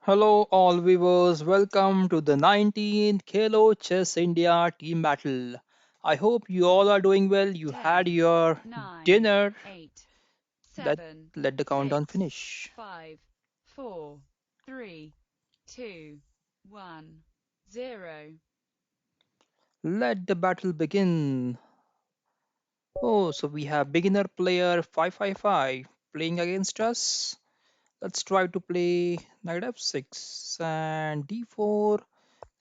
Hello, all viewers. Welcome to the 19th Khelo Chess India team battle. I hope you all are doing well. You had 10, your 9, dinner. 8, Let 7, let the countdown 6, finish. 5, 4, 3, 2, 1, 0. Let the battle begin. Oh, so we have beginner player 555 playing against us. Let's try to play knight f6 and d4.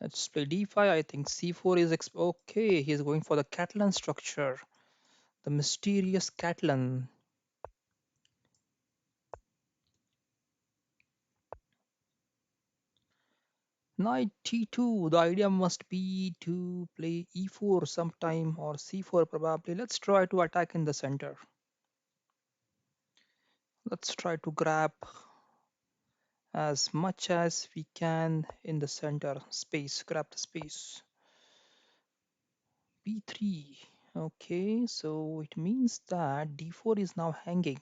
Let's play d5. I think c4 is okay. He's going for the Catalan structure. The mysterious Catalan. Knight t2. The idea must be to play e4 sometime or c4 probably. Let's try to attack in the center. Let's try to grab as much as we can in the center space. Grab the space. b3. Okay, so it means that d4 is now hanging.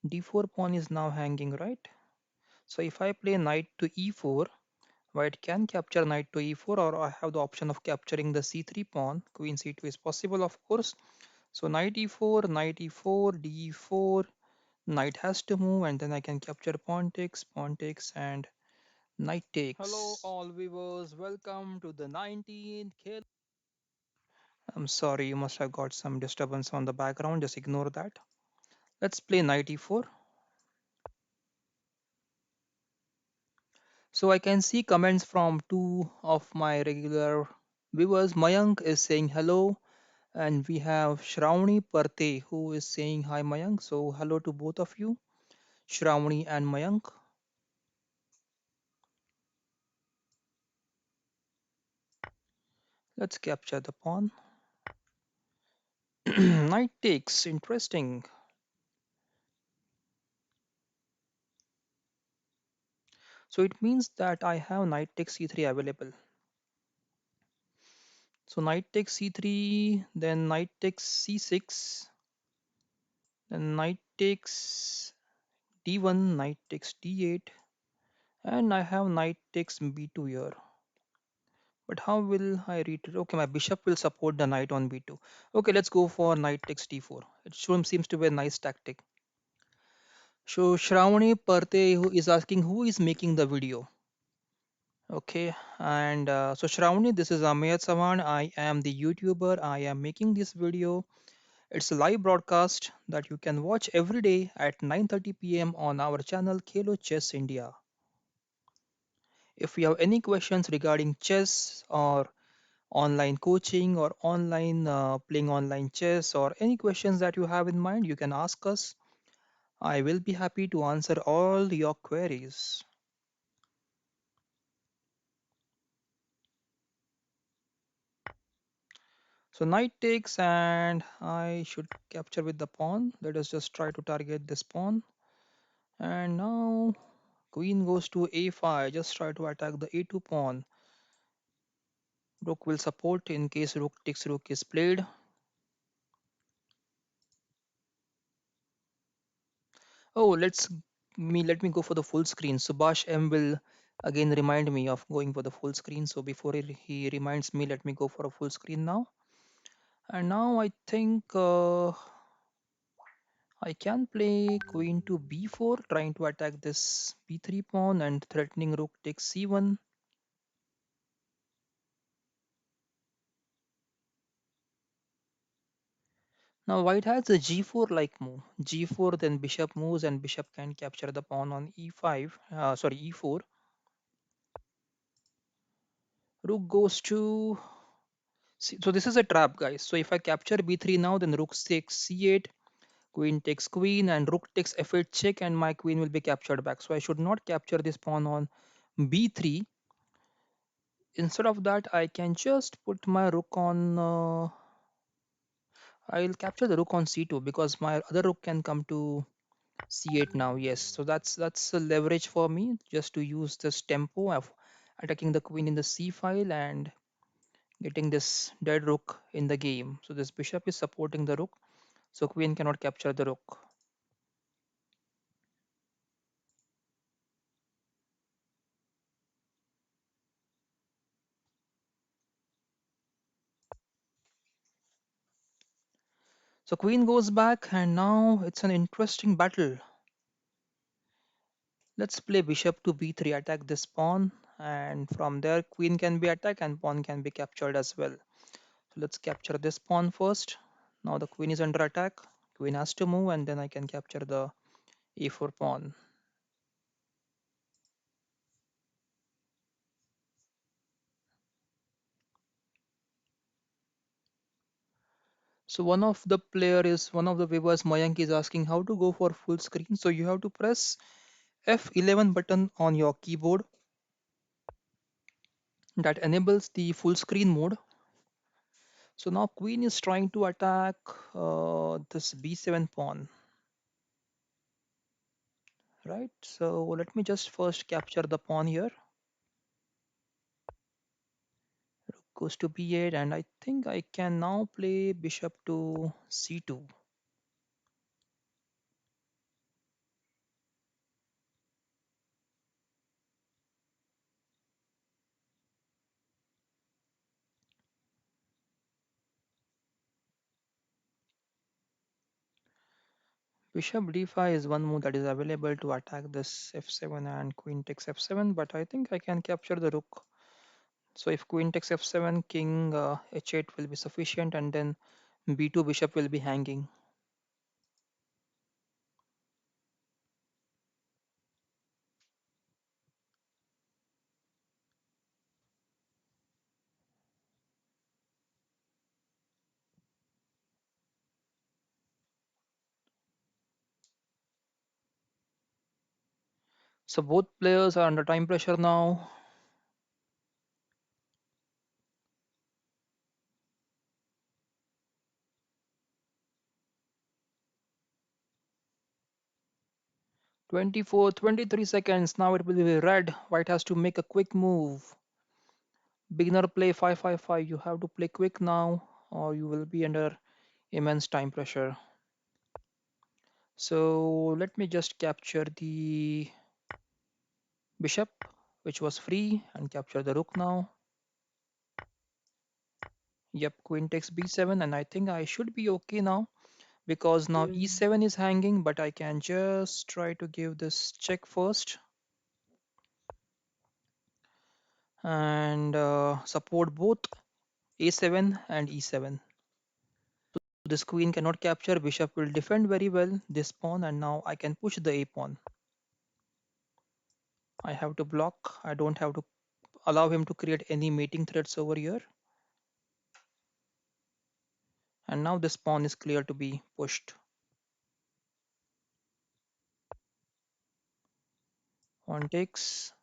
d4 pawn is now hanging, right? So if I play knight to e4, white can capture knight to e4, or I have the option of capturing the c3 pawn. Queen c2 is possible, of course. So knight e4, knight e4, d4, knight has to move, and then I can capture pawn takes, and knight Hello, takes. all viewers. Welcome to the 19th Khel. I'm sorry, you must have got some disturbance on the background. Just ignore that. Let's play knight e4. So I can see comments from two of my regular viewers. Mayank is saying hello, and we have Shravani Parte who is saying hi, Mayank. So hello to both of you, Shravani and Mayank. Let's capture the pawn. Knight takes, interesting. So it means that I have knight takes c3 available. So knight takes c3, then knight takes c6, then knight takes d1, knight takes d8, and I have knight takes b2 here. But how will I read it? Okay, my bishop will support the knight on b2. Okay, let's go for knight takes d4. It seems to be a nice tactic. So Shravani Parte who is asking who is making the video. Okay, and so Shravani, this is Amir Savan. I am the YouTuber. I am making this video. It's a live broadcast that you can watch every day at 9:30 p.m. on our channel Khelo Chess India. If you have any questions regarding chess or online coaching or online playing online chess or any questions that you have in mind, you can ask us. I will be happy to answer all your queries. So knight takes, and I should capture with the pawn. Let us just try to target this pawn. And now queen goes to a5. Just try to attack the a2 pawn. Rook will support in case rook takes rook is played. Oh, let me go for the full screen. Subhash M will again remind me of going for the full screen. So before he reminds me, let me go for a full screen now. And now I think I can play queen to b4, trying to attack this b3 pawn and threatening rook takes c1. Now white has a g4 like move. G4, then bishop moves, and bishop can capture the pawn on e5. Sorry, e4. Rook goes to so this is a trap, guys. So if I capture b3 now, then rook takes c8, queen takes queen, and rook takes f8 check, and my queen will be captured back. So I should not capture this pawn on b3. Instead of that, I can just put my rook on. I'll capture the rook on c2 because my other rook can come to c8 now. Yes, so that's a leverage for me just to use this tempo of attacking the queen in the c file and getting this dead rook in the game. So this bishop is supporting the rook, so queen cannot capture the rook. So queen goes back, and now it's an interesting battle. Let's play bishop to b3, attack this pawn, and from there queen can be attacked and pawn can be captured as well. So let's capture this pawn first. Now the queen is under attack. Queen has to move, and then I can capture the e4 pawn. So one of the viewers, Mayank, is asking how to go for full screen. So you have to press F11 button on your keyboard. That enables the full screen mode. So now queen is trying to attack this b7 pawn, right? So let me just first capture the pawn here. Goes to b8, and I think I can now play bishop to c2. Bishop d5 is one move that is available to attack this f7 and queen takes f7, but I think I can capture the rook. So if queen takes f7, king h8 will be sufficient, and then b2 bishop will be hanging. So both players are under time pressure now. 24, 23 seconds. Now it will be red. White has to make a quick move. Beginner play 555. You have to play quick now, or you will be under immense time pressure. So let me just capture the bishop, which was free, and capture the rook now. Yep, queen takes b7, and I think I should be okay now because now e7 is hanging, but I can just try to give this check first and support both a7 and e7. This queen cannot capture, bishop will defend very well this pawn, and now I can push the a pawn. I have to block. I don't have to allow him to create any mating threats over here. And now this pawn is clear to be pushed. Pawn takes,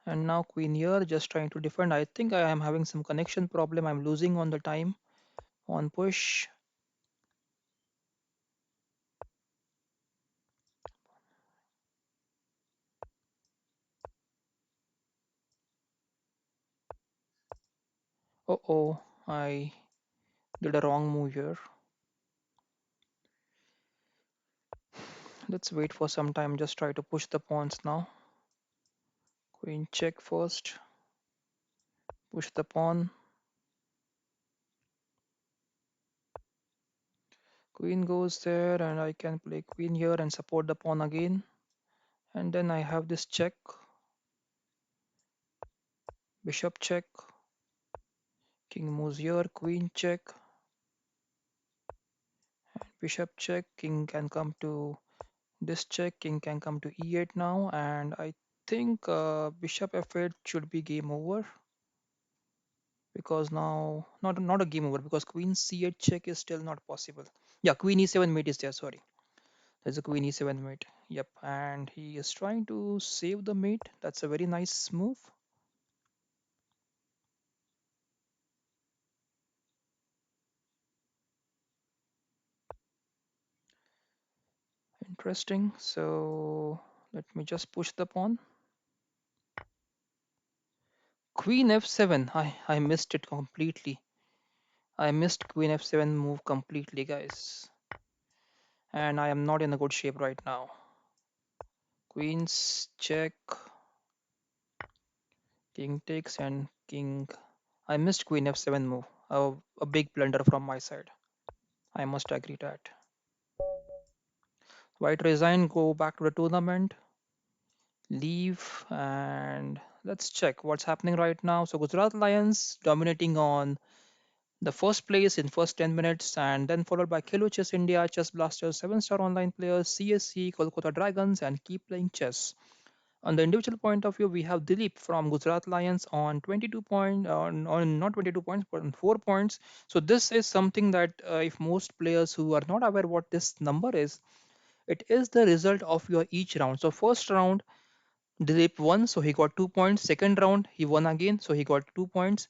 and now queen here just trying to defend. I think I am having some connection problem. I'm losing on the time. On push. Oh, I did a wrong move here. Let's wait for some time. Just try to push the pawns now. Queen check first. Push the pawn. Queen goes there, and I can play queen here and support the pawn again. And then I have this check. Bishop check. King moves here. Queen check. Bishop check. King can come to this check. King can come to e8 now. And I think bishop f8 should be game over. Because now, not a game over, because queen c8 check is still not possible. Yeah, queen e7 mate is there, sorry. There's a queen e7 mate. Yep, and he is trying to save the mate. That's a very nice move. Interesting. So let me just push the pawn. Queen f7. I missed it completely. I missed queen f7 move completely, guys. And I am not in a good shape right now. Queens check. King takes and king. I missed queen f7 move. A big blunder from my side. I must agree to that. White resign, go back to the tournament, leave, and let's check what's happening right now. So Gujarat Lions dominating on the first place in first 10 minutes, and then followed by Khelo Chess India, Chess Blasters, 7-star online players, CSC, Kolkata Dragons, and keep playing chess. On the individual point of view, we have Dilip from Gujarat Lions on 22 point, on not 22 points, but on 4 points. So this is something that if most players who are not aware what this number is, it is the result of your each round. So first round, Dilip won, so he got 2 points. Second round, he won again, so he got 2 points.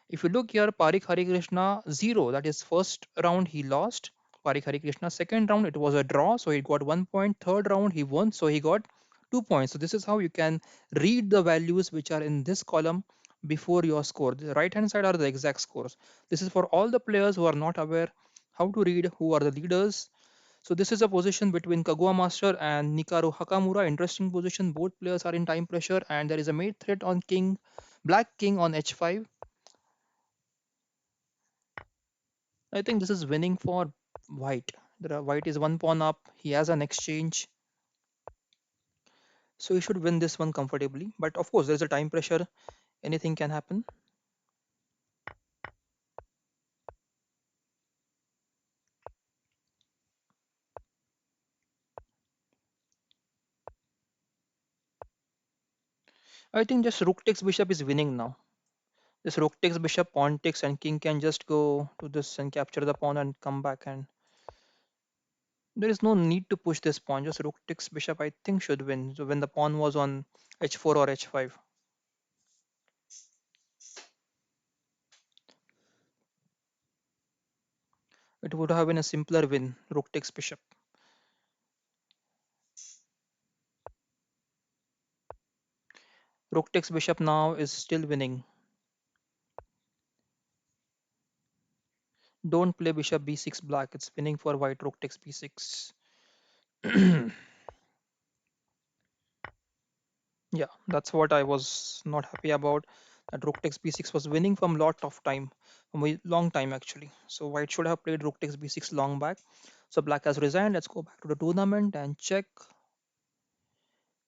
If you look here, Parik Harikrishna 0. That is first round he lost. Parik Harikrishna. Second round it was a draw, so he got 1 point. Third round he won, so he got 2 points. So this is how you can read the values which are in this column before your score. The right hand side are the exact scores. This is for all the players who are not aware how to read who are the leaders. So this is a position between Kagua Master and Nikaru Hakamura. Interesting position. Both players are in time pressure, and there is a mate threat on King, Black King on h5. I think this is winning for White. White is 1 pawn up. He has an exchange, so he should win this one comfortably. But of course, there's a time pressure. Anything can happen. I think just Rook takes Bishop is winning now. This Rook takes Bishop, Pawn takes, and King can just go to this and capture the pawn and come back. And there is no need to push this pawn. Just Rook takes Bishop, I think, should win. So when the pawn was on h4 or h5, it would have been a simpler win. Rook takes Bishop. Rook takes Bishop now is still winning. Don't play Bishop b6 black. It's winning for White. Rook takes b6. Yeah, that's what I was not happy about. That Rook takes b6 was winning from lot of time, from a long time actually. So White should have played Rook takes b6 long back. So Black has resigned. Let's go back to the tournament and check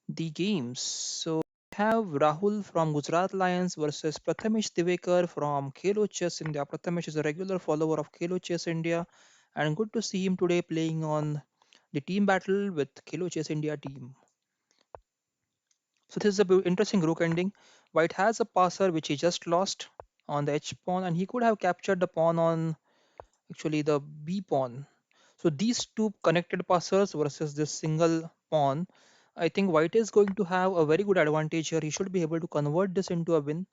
the games. So we have Rahul from Gujarat Lions versus Prathamesh Divekar from Khelo Chess India. Prathamesh is a regular follower of Khelo Chess India, and good to see him today playing on the team battle with Khelo Chess India team. So this is a interesting rook ending. White has a passer which he just lost on the H pawn, and he could have captured the pawn on actually the B pawn. So these two connected passers versus this single pawn, I think White is going to have a very good advantage here. He should be able to convert this into a win.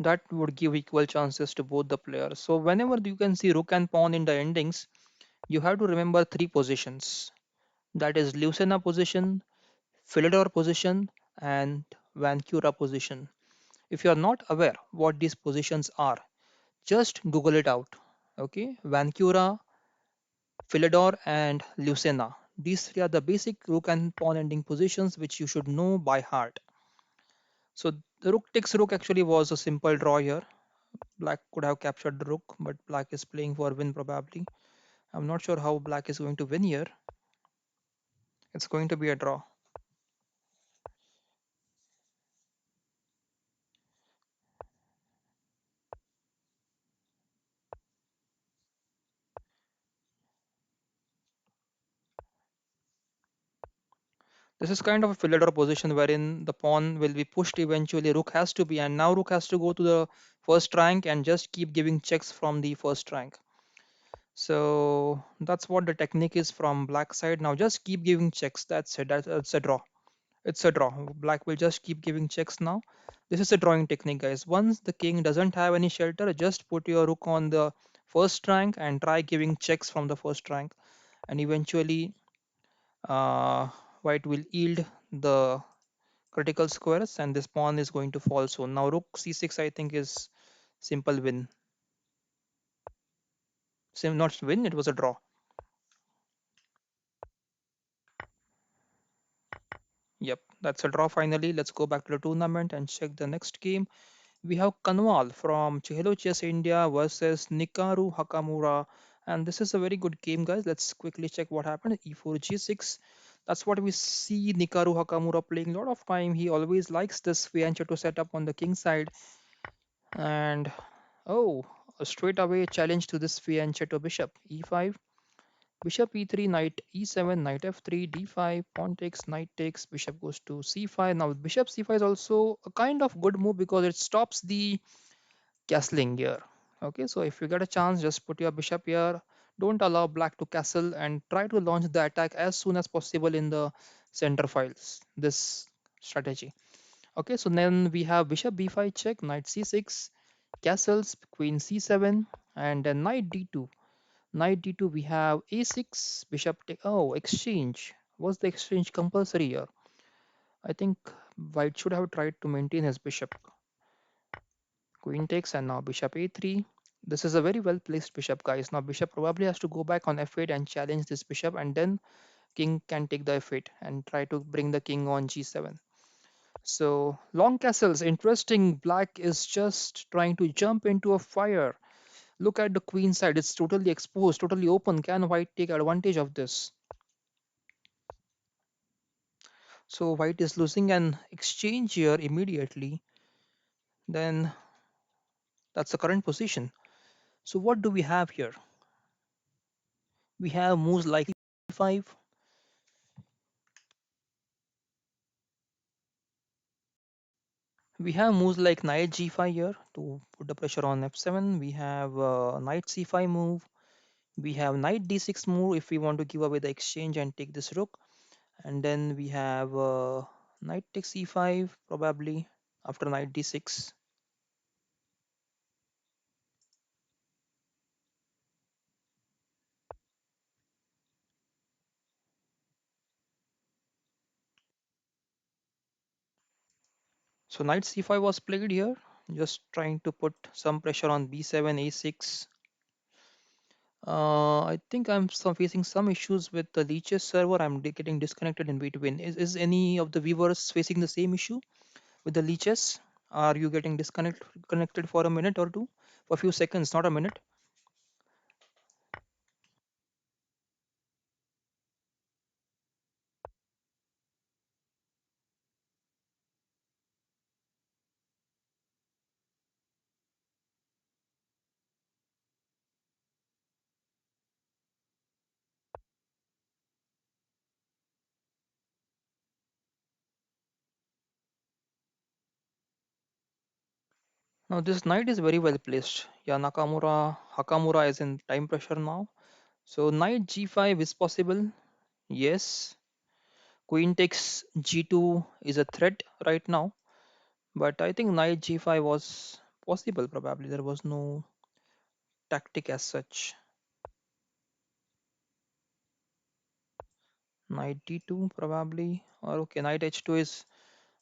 That would give equal chances to both the players. So whenever you can see rook and pawn in the endings, you have to remember three positions. That is Lucena position, Philidor position, and Vancura position. If you are not aware what these positions are, just Google it out. Okay, Vancura, Philidor, and Lucena. These three are the basic rook and pawn ending positions which you should know by heart. So the rook takes rook actually was a simple draw here. Black could have captured the rook, but black is playing for win probably. I'm not sure how black is going to win here. It's going to be a draw. This is kind of a Philidor position wherein the pawn will be pushed eventually. Rook has to be, and now rook has to go to the first rank and just keep giving checks from the first rank. So that's what the technique is from black side. Now just keep giving checks. That's it. That's a draw. It's a draw. Black will just keep giving checks now. This is a drawing technique, guys. Once the king doesn't have any shelter, just put your rook on the first rank and try giving checks from the first rank. and eventually uh, white will yield the critical squares and this pawn is going to fall soon. Now rook c6 I think is simple win. Not win, it was a draw. Yep, that's a draw finally. Let's go back to the tournament and check the next game. We have Kanwal from Khelo Chess India versus Nikaru Hakamura. And this is a very good game, guys. Let's quickly check what happened. E4, G6. That's what we see Nikaru Hakamura playing a lot of time. He always likes this fianchet to set up on the king side. And oh, a straight away challenge to this fianchet to bishop. E5, bishop e3, knight e7, knight f3, d5, pawn takes, knight takes, bishop goes to c5. Now bishop c5 is also a kind of good move because it stops the castling here. Okay, so if you get a chance, just put your bishop here. Don't allow black to castle and try to launch the attack as soon as possible in the center files. This strategy. Okay, so then we have bishop b5 check, knight c6, castles, queen c7, and then knight d2. Knight d2, we have a6, bishop take. Oh, exchange. Was the exchange compulsory here? I think white should have tried to maintain his bishop. Queen takes and now bishop a3. This is a very well placed bishop, guys. Now bishop probably has to go back on f8 and challenge this bishop, and then king can take the f8 and try to bring the king on g7. So long castles, interesting. Black is just trying to jump into a fire. Look at the queen side; it's totally exposed, totally open. Can white take advantage of this? So white is losing an exchange here immediately. Then that's the current position. So what do we have here? We have moves like e5. We have moves like knight g5 here to put the pressure on f7. We have knight c5 move. We have knight d6 move if we want to give away the exchange and take this rook. And then we have knight takes e5 probably after knight d6. So knight c5 was played here, just trying to put some pressure on b7, a6. I think facing some issues with the LiChess server. I'm getting disconnected in between. Is any of the viewers facing the same issue with the LiChess? Are you getting connected for a minute or two? For a few seconds, not a minute. Now this knight is very well placed. Yeah, Hakamura is in time pressure now. So knight g5 is possible. Yes. Queen takes g2 is a threat right now. But I think knight g5 was possible probably. There was no tactic as such. Knight d2 probably. Or okay, knight h2 is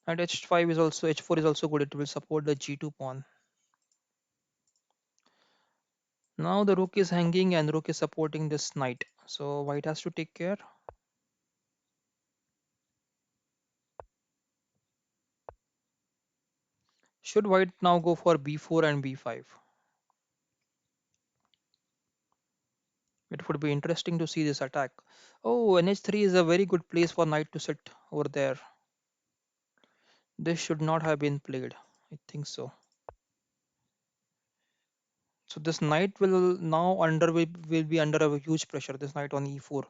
knight h5 is also h4 is also good. It will support the g2 pawn. Now the rook is hanging and rook is supporting this knight. So white has to take care. Should white now go for b4 and b5? It would be interesting to see this attack. Oh, nh3 is a very good place for knight to sit over there. This should not have been played. I think so. So this knight will be under a huge pressure. This knight on e4,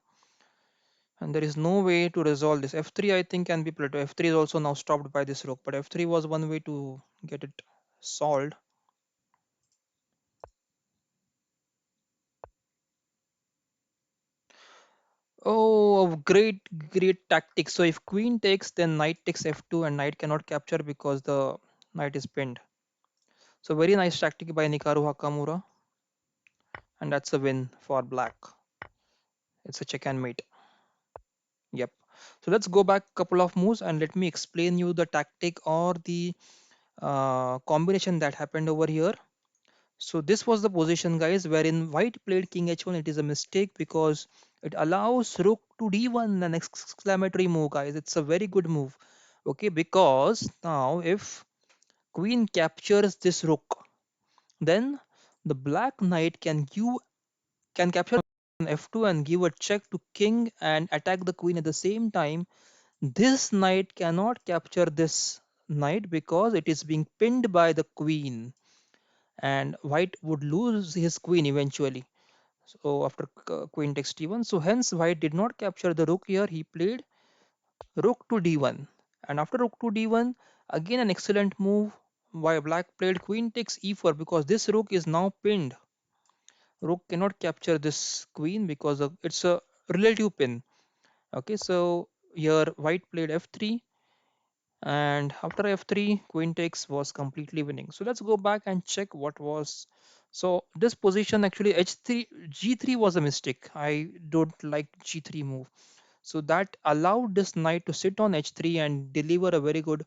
and there is no way to resolve this. f3 I think can be played. F3 is also now stopped by this rook, but f3 was one way to get it solved. Oh, great tactic. So if queen takes, then knight takes f2, and knight cannot capture because the knight is pinned. So very nice tactic by Nikaru Hakamura, and that's a win for black. It's a check and mate. Yep. So let's go back couple of moves and let me explain you the tactic or the combination that happened over here. So this was the position, guys, wherein white played king h1. It is a mistake because it allows rook to d1, an exclamatory move, guys. It's a very good move. Okay, because now if queen captures this rook, then the black knight can capture on f2 and give a check to king and attack the queen at the same time. This knight cannot capture this knight because it is being pinned by the queen, and white would lose his queen eventually. So after queen takes d1, so hence white did not capture the rook here. He played rook to d1, and after rook to d1, again an excellent move. Why black played queen takes e4 because this rook is now pinned. Rook cannot capture this queen because it's a relative pin. Okay, so here white played f3, and after f3 queen takes was completely winning. So let's go back and check what was. So this position actually h3 g3 was a mistake. I don't like g3 move. So that allowed this knight to sit on h3 and deliver a very good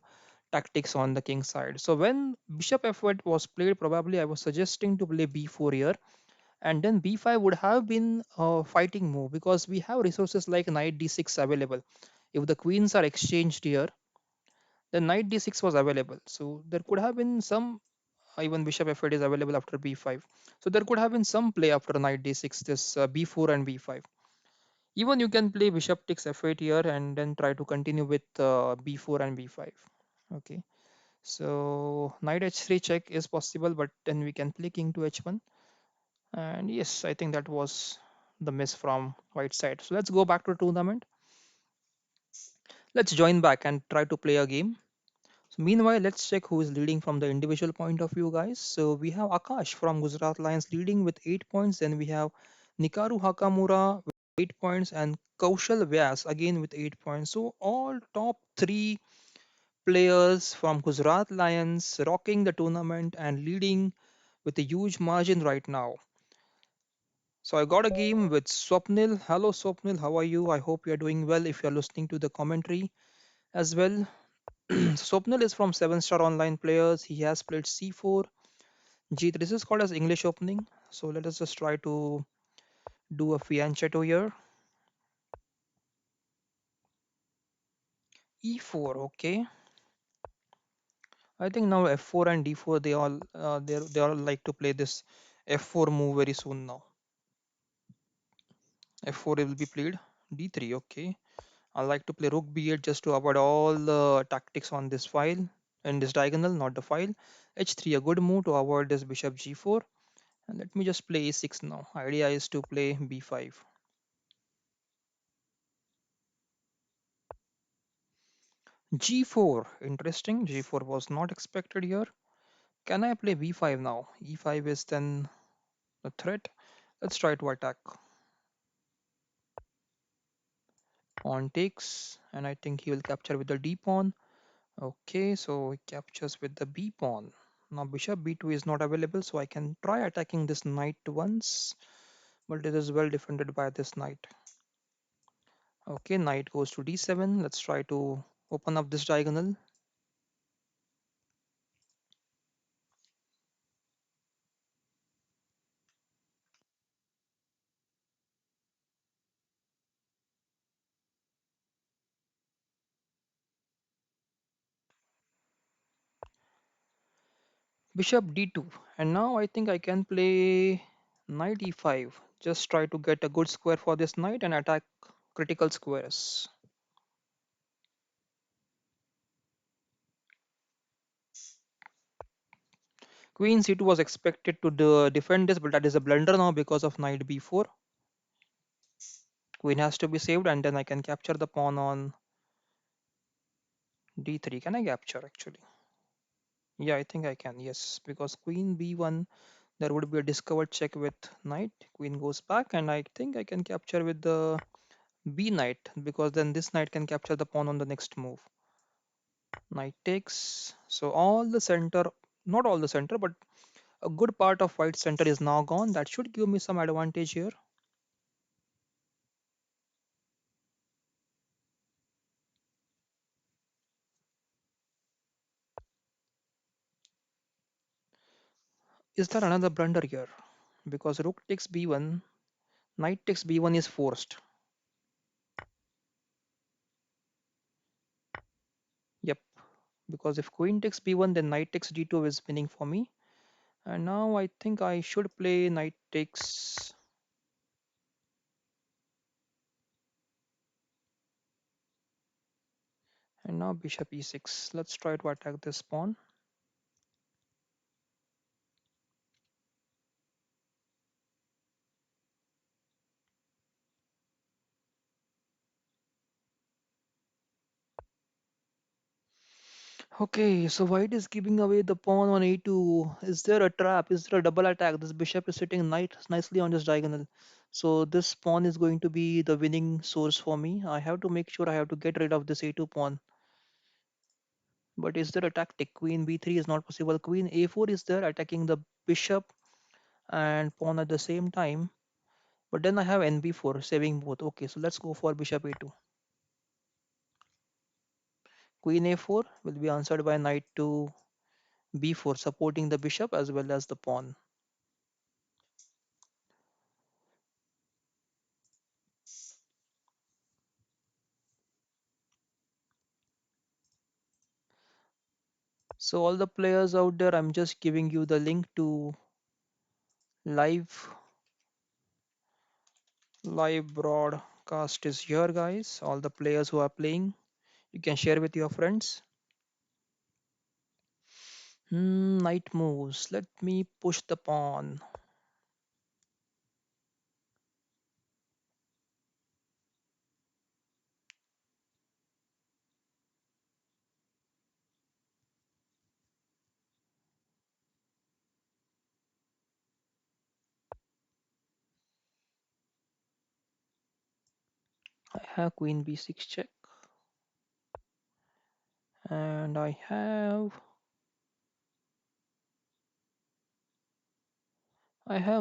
tactics on the king side. So when bishop f8 was played, probably I was suggesting to play b4 here, and then b5 would have been a fighting move because we have resources like knight d6 available. If the queens are exchanged here, the knight d6 was available, so there could have been some, even bishop f8 is available after b5, so there could have been some play after knight d6, this b4 and b5. Even you can play bishop takes f8 here and then try to continue with b4 and b5. Okay, so knight h3 check is possible, but then we can play king to h1. And yes, I think that was the miss from white side. So let's go back to the tournament. Let's join back and try to play a game. So meanwhile, let's check who is leading from the individual point of view, guys. So we have Akash from Gujarat Lions leading with 8 points. Then we have Nikaru Hakamura with 8 points and Kaushal Vyas again with 8 points. So all top 3 players from Gujarat Lions rocking the tournament and leading with a huge margin right now. So I got a game with Swapnil. Hello Swapnil, how are you? I hope you are doing well if you are listening to the commentary as well. Swapnil is from 7 Star Online Players. He has played C4, G3. This is called as English opening. So let us just try to do a fianchetto here. E4, okay. I think now F4 and D4 they all like to play this F4 move very soon now. F4 will be played. D3, okay. I like to play rook b8 just to avoid all the tactics on this file and this diagonal, not the file. H3, a good move to avoid this bishop g4. And let me just play a6 now. Idea is to play b5. G4, interesting. G4 was not expected here. Can I play b5 now? E5 is then the threat. Let's try to attack. Pawn takes, and I think he will capture with the d pawn. Okay, so he captures with the b pawn. Now bishop b2 is not available, so I can try attacking this knight once, but it is well defended by this knight. Okay, knight goes to d7. Let's try to open up this diagonal. Bishop d2, and now I think I can play knight e5. Just try to get a good square for this knight and attack critical squares. Queen c2 was expected to defend this, but that is a blunder now because of knight b4. Queen has to be saved, and then I can capture the pawn on d3. Can I capture actually? Yeah, I think I can. Yes, because queen b1, there would be a discovered check with knight. Queen goes back, and I think I can capture with the b knight because then this knight can capture the pawn on the next move. Knight takes. So all the center, not all the center, but a good part of white center is now gone. That should give me some advantage here. Is there another blunder here? Because rook takes b1, knight takes b1 is forced. Yep. Because if queen takes b1, then knight takes d2 is winning for me. And now I think I should play knight takes, and now bishop e6. Let's try to attack this pawn. Okay, so white is giving away the pawn on a2. Is there a trap? Is there a double attack? This bishop is sitting nicely on this diagonal. So this pawn is going to be the winning source for me. I have to make sure I have to get rid of this a2 pawn. But is there a tactic? Queen b3 is not possible. Queen a4 is there attacking the bishop and pawn at the same time. But then I have nb4 saving both. Okay, so let's go for bishop a2. Queen a4 will be answered by knight to b4, supporting the bishop as well as the pawn. So all the players out there, I'm just giving you the link to live live broadcast is here, guys. All the players who are playing, you can share with your friends. Knight moves. Let me push the pawn. I have queen b6 check, and I have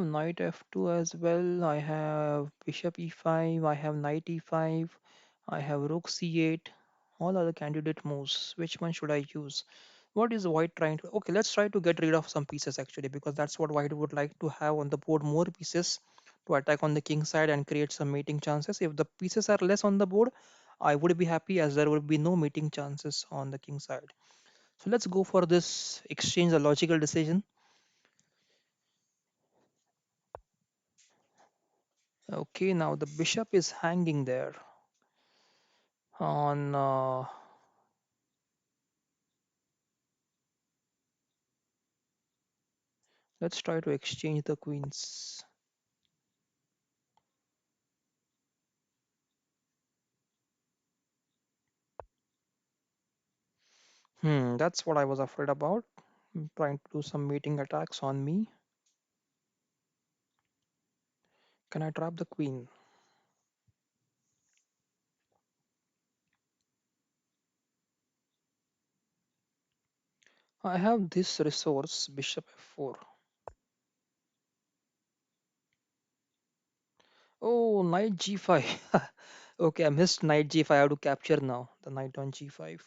knight f2 as well. I have bishop e5. I have knight e5. I have rook c8. All other candidate moves. Which one should I use? What is white trying to? Okay, let's try to get rid of some pieces actually, because that's what white would like to have on the board. More pieces to attack on the king side and create some mating chances. If the pieces are less on the board, I would be happy as there would be no mating chances on the king side. So let's go for this exchange, a logical decision. Okay, now the bishop is hanging there on. Let's try to exchange the queens. That's what I was afraid about. Trying to do some mating attacks on me. Can I trap the queen? I have this resource, bishop f4. Oh, knight g5. Okay, I missed knight g5. I have to capture now the knight on g5.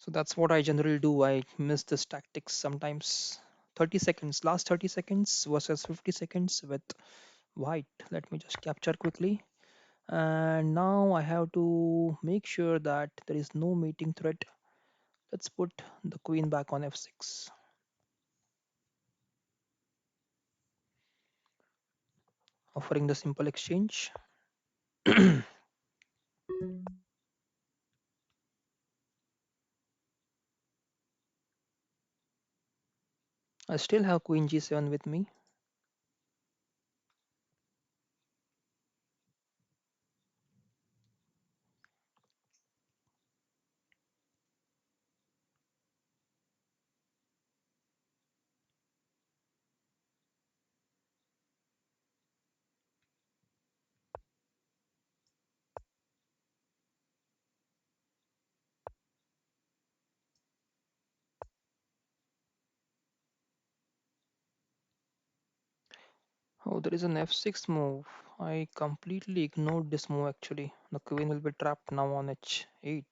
So that's what I generally do. I miss this tactics sometimes. 30 seconds, last 30 seconds versus 50 seconds with white. Let me just capture quickly. And now I have to make sure that there is no mating threat. Let's put the queen back on f6, offering the simple exchange. I still have queen g7 with me. Oh, there is an f6 move. I completely ignored this move actually. The queen will be trapped now on h8.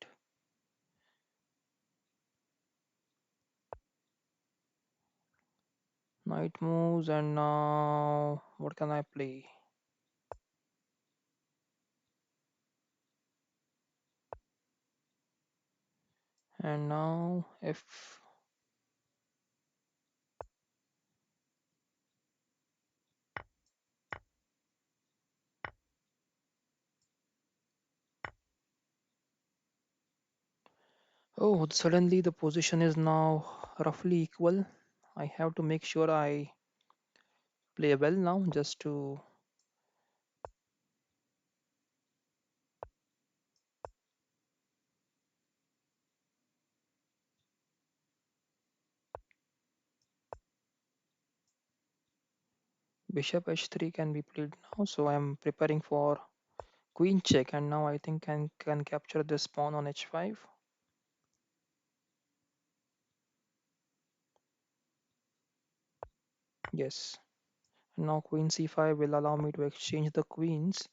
Knight moves, and now what can I play? And now if oh, suddenly the position is now roughly equal. I have to make sure I play well now just to bishop h3 can be played now. So I'm preparing for queen check, and now I think can capture this pawn on h5. Yes. Now queen c5 will allow me to exchange the queens,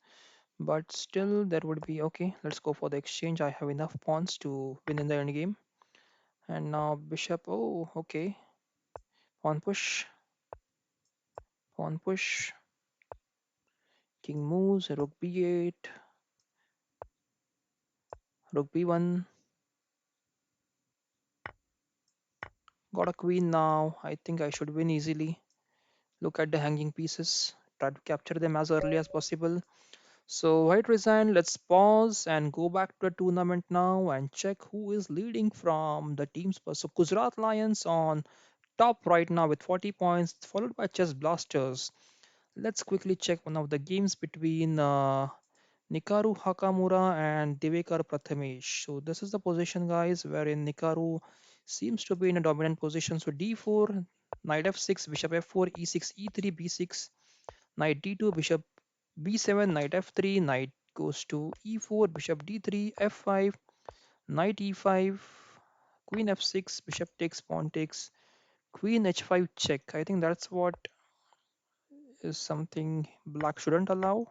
but still there would be okay. Let's go for the exchange. I have enough pawns to win in the end game. And now bishop. Oh, okay. Pawn push. Pawn push. King moves. Rook b8. Rook b1. Got a queen now. I think I should win easily. Look at the hanging pieces. Try to capture them as early as possible. So white resigned. Let's pause and go back to the tournament now and check who is leading from the teams. So Gujarat Lions on top right now with 40 points, followed by Chess Blasters. Let's quickly check one of the games between Nikaru Hakamura and Devekar Prathamesh. So this is the position, guys, wherein Nikaru seems to be in a dominant position. So d4, knight f6, bishop f4, e6, e3, b6, knight d2, bishop b7, knight f3, knight goes to e4, bishop d3, f5, knight e5, queen f6, bishop takes, pawn takes, queen h5 check. I think that's what is something black shouldn't allow,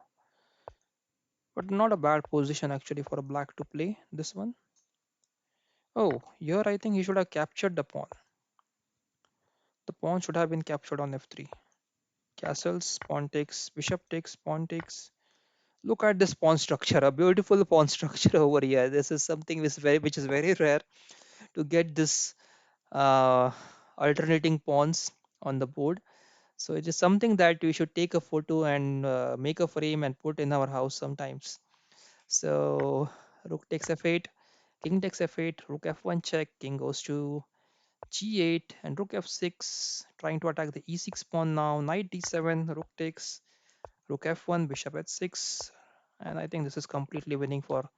but not a bad position actually for a black to play this one. Oh, here I think he should have captured the pawn. The pawn should have been captured on f3. Castles, pawn takes, bishop takes, pawn takes. Look at this pawn structure, a beautiful pawn structure over here. This is something which is very rare to get this uh, alternating pawns on the board. So it is something that we should take a photo and make a frame and put in our house sometimes. So rook takes f8, king takes f8, rook f1 check, king goes to g8 and rook f6, trying to attack the e6 pawn now. Knight d7, rook takes, rook f1, bishop h6, and I think this is completely winning for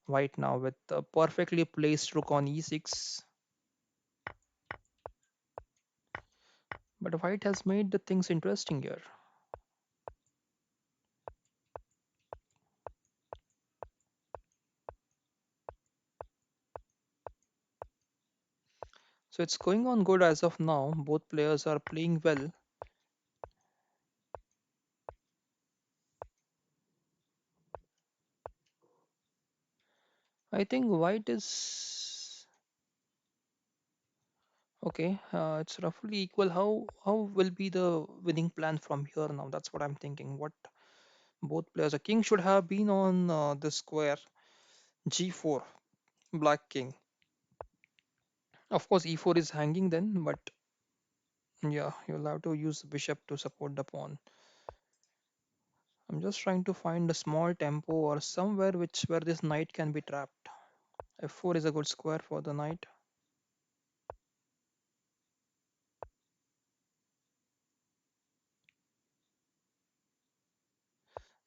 white now with a perfectly placed rook on e6. But white has made the things interesting here. So it's going on good as of now. Both players are playing well. I think white is okay. It's roughly equal. How will be the winning plan from here now? That's what I'm thinking. What both players, a king should have been on the square g4, black king. Of course, e4 is hanging then, but yeah, you'll have to use bishop to support the pawn. I'm just trying to find a small tempo or somewhere which where this knight can be trapped. f4 is a good square for the knight.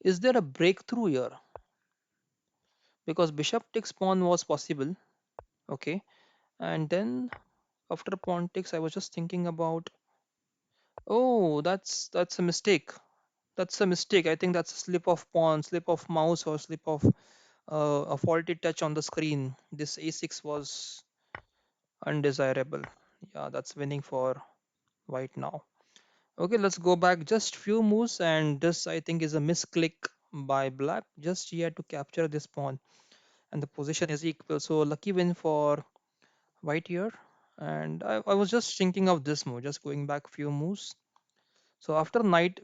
Is there a breakthrough here? Because bishop takes pawn was possible. Okay, and then after pawn takes, I was just thinking about. Oh, that's a mistake. That's a mistake. I think that's a slip of pawn, slip of mouse, or slip of a faulty touch on the screen. This a6 was undesirable. Yeah, that's winning for white now. Okay, let's go back just few moves, and this I think is a misclick by black. Just here to capture this pawn, and the position is equal. So lucky win for white here. And I was just thinking of this move, just going back few moves. So after knight,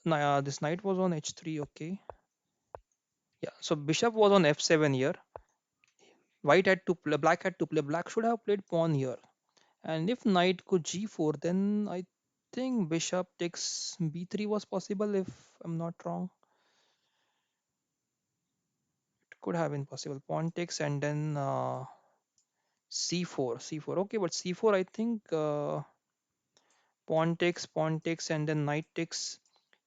this knight was on h3. Okay, yeah. So bishop was on f7 here. White had to play, black had to play. Black should have played pawn here. And if knight could g4, then I think bishop takes b3 was possible. If I'm not wrong, it could have been possible. Pawn takes and then c4, c4. Okay, but c4, I think pawn takes, and then knight takes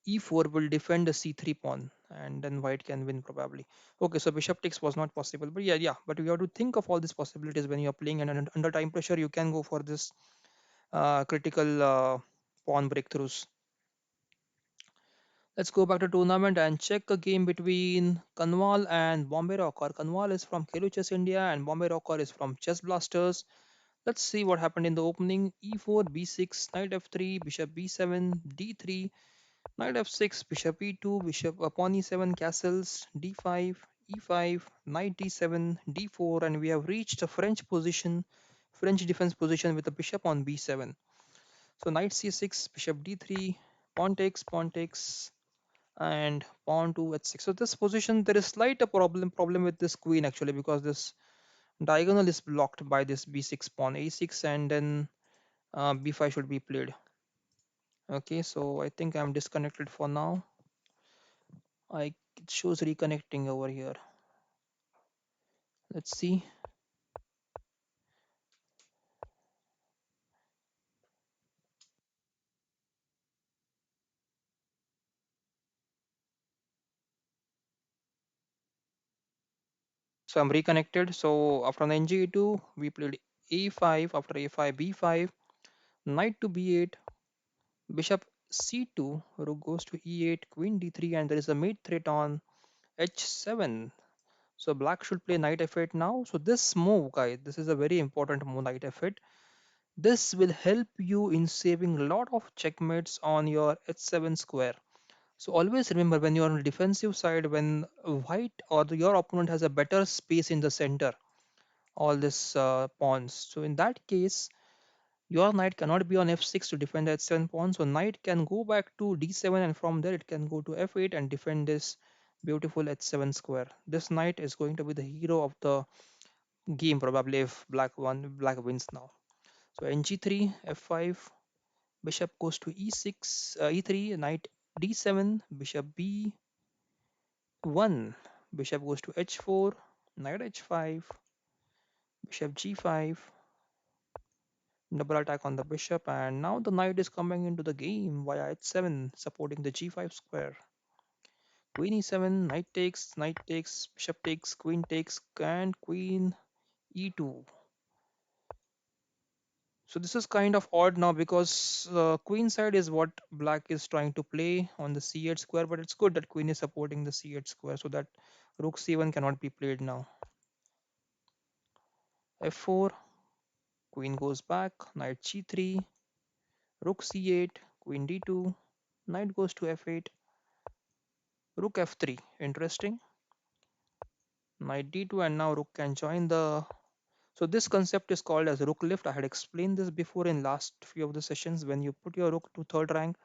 e4 will defend the c3 pawn, and then white can win probably. Okay, so bishop takes was not possible, but yeah, but you have to think of all these possibilities when you're playing, and under time pressure you can go for this critical pawn breakthroughs. Let's go back to tournament and check a game between Kanwal and Bombay Rocker. Kanwal is from Khelo Chess India and Bombay Rocker is from Chess Blasters. Let's see what happened in the opening. E4, B6, knight F3, bishop B7, D3, knight F6, bishop E2, bishop pawn E7, castles, D5, E5, knight D7, D4, and we have reached a French defense position with a bishop on B7. So knight C6, bishop D3, pawn takes, and pawn to h6. So this position, there is slight a problem with this queen actually, because this diagonal is blocked by this b6 pawn a6, and then b5 should be played. Okay, so I think I'm disconnected for now. It shows reconnecting over here. Let's see. So I'm reconnected. So after an ng2 we played a5, after a5 b5, knight to b8, bishop c2, rook goes to e8, queen d3, and there is a mate threat on h7. So black should play knight f8 now. So this move, guys, this is a very important move, knight f8. This will help you in saving a lot of checkmates on your h7 square. So always remember, when you're on the defensive side, when white or your opponent has a better space in the center, all this pawns. So in that case, your knight cannot be on f6 to defend the h7 pawn. So knight can go back to d7, and from there it can go to f8 and defend this beautiful h7 square. This knight is going to be the hero of the game probably if black wins now. So ng3, f5, bishop goes to e6, e3, knight d7, bishop b1, bishop goes to h4, knight h5, bishop g5, double attack on the bishop, and now the knight is coming into the game via h7, supporting the g5 square. Queen e7, knight takes, bishop takes, and queen e2. So this is kind of odd now, because queen side is what black is trying to play on the c8 square, but it's good that queen is supporting the c8 square, so that rook c1 cannot be played now. f4, queen goes back, knight g3, rook c8, queen d2, knight goes to f8, rook f3. Interesting. Knight d2, and now rook can join the. So this concept is called as rook lift. I had explained this before in last few of the sessions. When you put your rook to third rank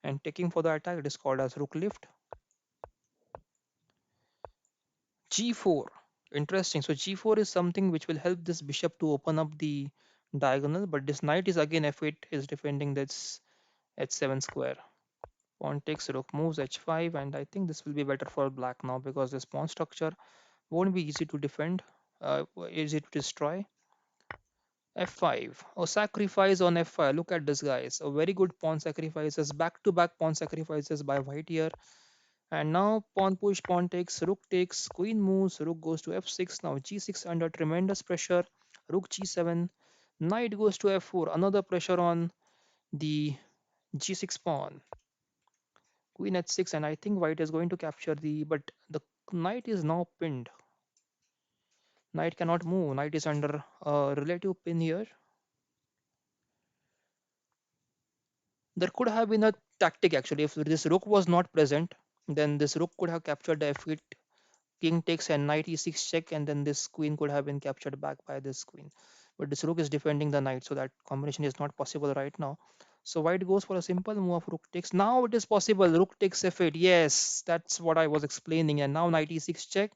and taking for the attack, it is called as rook lift. g4. Interesting. So g4 is something which will help this bishop to open up the diagonal, but this knight is again f8 is defending this h7 square. Pawn takes, rook moves h5, and I think this will be better for black now, because this pawn structure won't be easy to defend, easy to destroy. f5. Oh, sacrifice on f5. Look at this, guys. A very good pawn sacrifices, back to back pawn sacrifices by white here. And now pawn push, pawn takes, queen moves, rook goes to f6. Now g6 under tremendous pressure, rook g7, knight goes to f4. Another pressure on the g6 pawn, queen h6, and I think white is going to capture but the knight is now pinned. Knight cannot move. Knight is under a relative pin here. There could have been a tactic actually. If this rook was not present, then this rook could have captured the f8, king takes, and knight e6 check, and then this queen could have been captured back by this queen. but this rook is defending the knight, so that combination is not possible right now. So white goes for a simple move of rook takes. Now it is possible. Rook takes f8. Yes, that's what I was explaining. And now knight e6 check,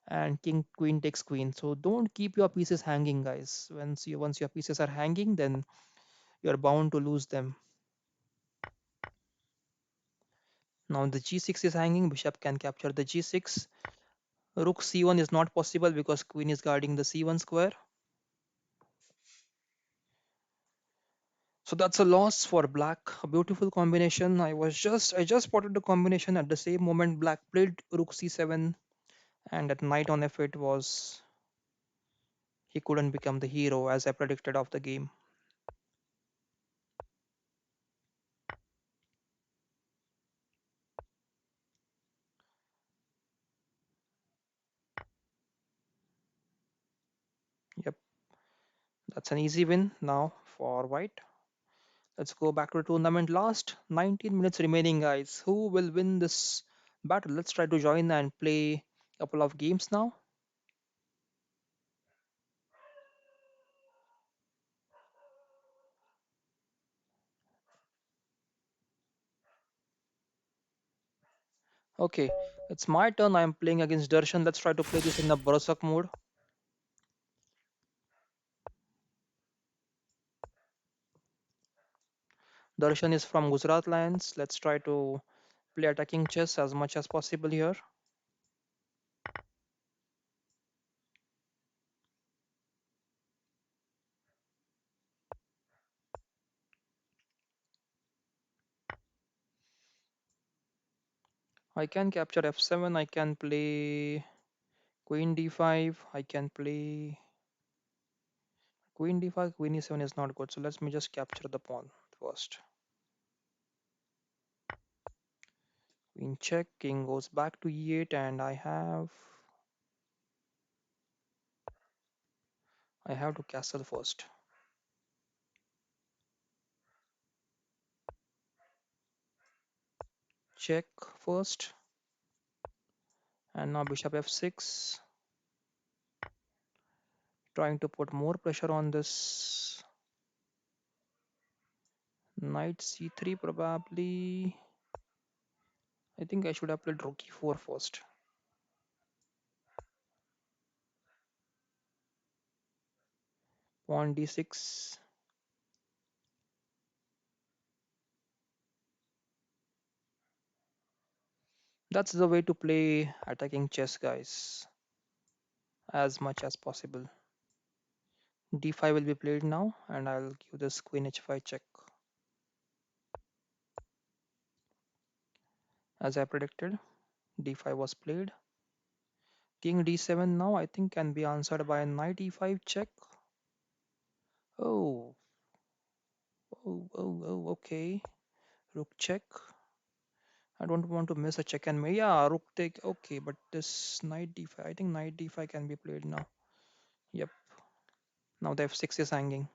and king queen takes queen. So don't keep your pieces hanging, guys. Once your pieces are hanging, then you're bound to lose them. Now the g6 is hanging. Bishop can capture the g6. Rook c1 is not possible because queen is guarding the c1 square. So that's a loss for black. A beautiful combination. I just spotted the combination at the same moment black played rook c7, and at knight on f8 was he couldn't become the hero as I predicted of the game. Yep, that's an easy win now for white. Let's go back to the tournament. Last 19 minutes remaining, guys. Who will win this battle? Let's try to join and play a couple of games now. Okay, it's my turn. I'm playing against Darshan. Let's try to play this in the Barasak mode. Darshan is from Gujarat Lions. Let's try to play attacking chess as much as possible here. I can capture f7. I can play queen d5. I can play queen d5. Queen e7 is not good. So let me just capture the pawn first. Queen check. King goes back to e8, and I have to castle first. Check first, and now bishop f6. Trying to put more pressure on this knight c3 probably. I think I should have played rook e4 first. Pawn d6. That's the way to play attacking chess, guys, as much as possible. d5 will be played now, and I'll give this queen h5 check. As I predicted, d5 was played. King d7 now I think can be answered by knight e5 check. Oh, okay. Rook check. I don't want to miss a check and may. Yeah, rook take. Okay, but this knight d5. I think knight d5 can be played now. Yep. Now the f6 is hanging.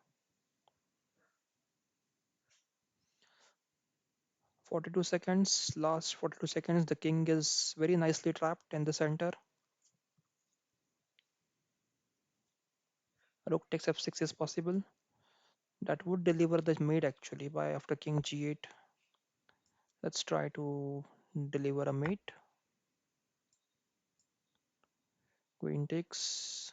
42 seconds. Last 42 seconds. The king is very nicely trapped in the center. Rook takes f6 is possible. That would deliver the mate actually by after king g8. Let's try to deliver a mate. Queen takes.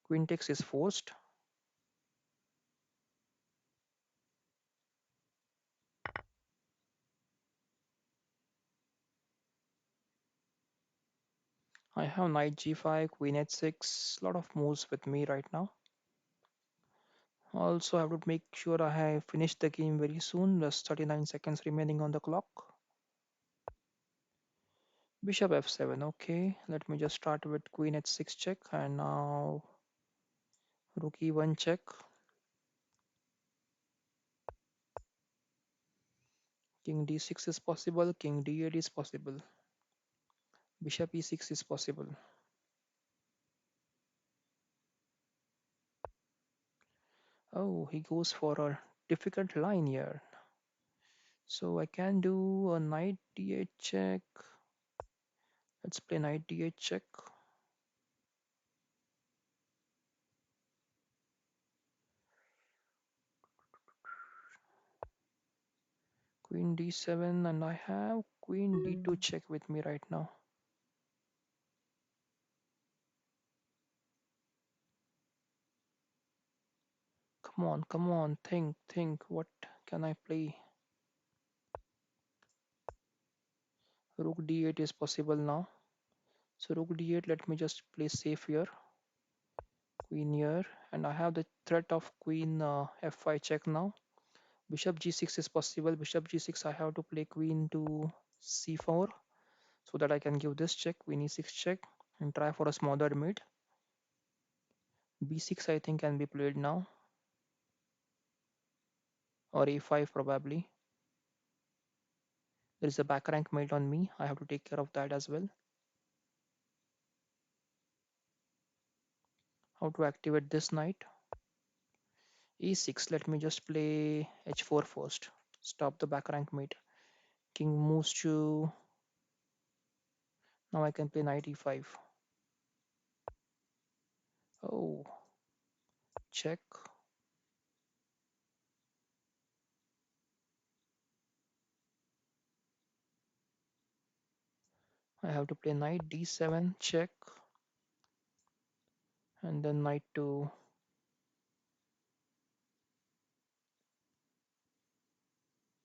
Queen takes is forced. I have knight g5, queen h6. Lot of moves with me right now. Also, I have to make sure I have finished the game very soon. There's 39 seconds remaining on the clock. Bishop f7. Okay, let me just start with queen h6 check, and now rook e1 check. King d6 is possible. King d8 is possible. Bishop e6 is possible. Oh, he goes for a difficult line here. So I can do a knight d8 check. Let's play knight d8 check. Queen d7, and I have queen d2 check with me right now. Come on, think. What can I play? Rook d8 is possible now. So rook d8, let me just play safe here. Queen here, and I have the threat of queen f5 check now. Bishop g6 is possible. Bishop g6, I have to play queen to c4 so that I can give this check, queen e6 check, and try for a smothered mate. b6 I think can be played now, or a5 probably. There is a back rank mate on me. I have to take care of that as well. How to activate this knight? e6. Let me just play h4 first. Stop the back rank mate. King moves to. Now I can play knight e5. Oh, check. I have to play knight d7 check, and then knight to